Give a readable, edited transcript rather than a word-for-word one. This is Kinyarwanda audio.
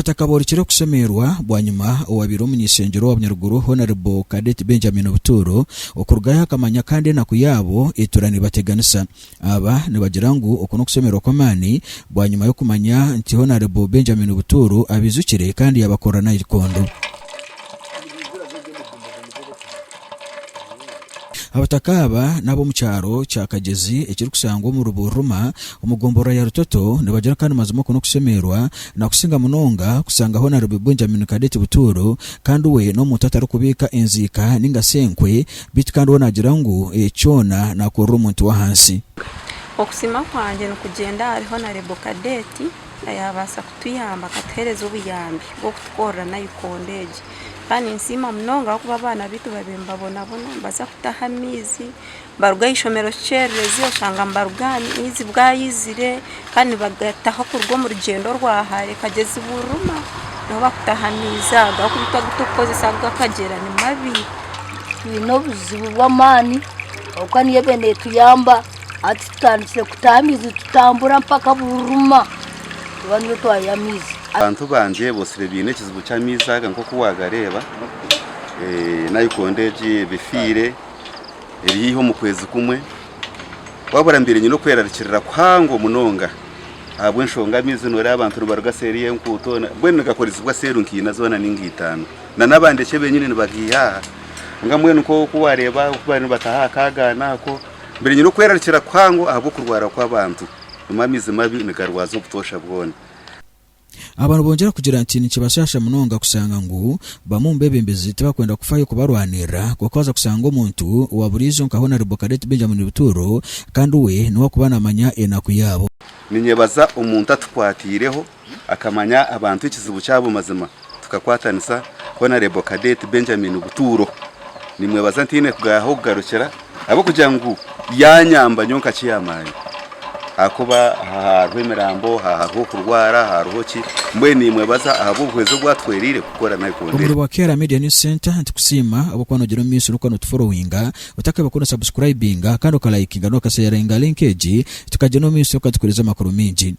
abatakabori kiro kusemerwa bwanyuma owabiro munyisengero w'abanyaruguru Honorable Cadet Benjamin Buturo okurugaya akamanya kandi nakuyabo iturani bateganisa aba nibagirangu okuno kusemerwa kw'amani bwanyuma yo kumanya nti Honorable Benjamin Buturo abizukire kandi yabakorana ikondo. Abatakaba nabo mucyaro cya Kagezi ekiri kusangwa mu Ruburuma umugombora ya Rutoto nibagira kandi mazimo kuno kusemerwa na kusinga munonga kusanga Honorable Benjamin Cadet Buturo kandi we no mutatari kubika enzika ninga senkwe bitu kandi wonagira ngo ecyona na ko rumuntu wa hansi okusima kwanje no kugenda ari Honorable Cadet ayabasa kutuyamba katereza ubuyambi bwo kutwora na ikondeje kandi nsima mnonga kuba abana bitu babemba bona baza kutaha mizi baruga ishomero cyerezi oshanga mbarugani izi bwayizire kandi bagataha kurwo mu rugendo rwahaye Kagezi Buruma no bakutaha miza gakubita gutokoze sabwa kagera ni mabi bino buzibu bw'amani okaniye bene tuyamba ati tutandikire kutamizi tutambura mpaka Buruma banyo twayamizi abantu banje bose bine kizibu cyamizaga nko kuwagareba nayikondeje bifire eriho mu kwezi kumwe wabura mbere nyino kwerarikirira kwango munonga abwe nshonga mizi no abantu barugaseriye nkutona bwene gakorizwa seru nkina zona ningitano na nabande chebe nyine bagiya ngamwe nuko kuwareba kubana bataha kagana ko mbere nyino kwerarikira kwango abo kurwara kw'abantu umamizi mabi nigarwazo kutosha bwone. Abantu bongera kugira nti nikibashasha munonga kusanga ngo bamumbebembezi tibakwenda kufayo kubarwanira kukoza kusanga umuntu waburizo nka Honorable Cadet Benjamin Buturo kandi we niwo kubana amanya enaku yabo ninyebaza umuntu atwatireho akamanya abantu ikizibu cyabo mazima tukakwatanisa Honorable Cadet Benjamin Buturo nimwebaza ntine kugaho kugarukira abo kugira ngo yanyamba nyonka cyamaye akuba harwemirambo haho kurwara haruhoki mbwe nimwe baza ahabugwezo gwatwerire gukora nayo konde umuri wa Kera Media News Center ntikusima abo kwanogera miso ruko followinga utakaba kuna subscribinga kandi ukalikinga no kaseyarenga linkeji tukaje no miso ukatukureza makuru mingi.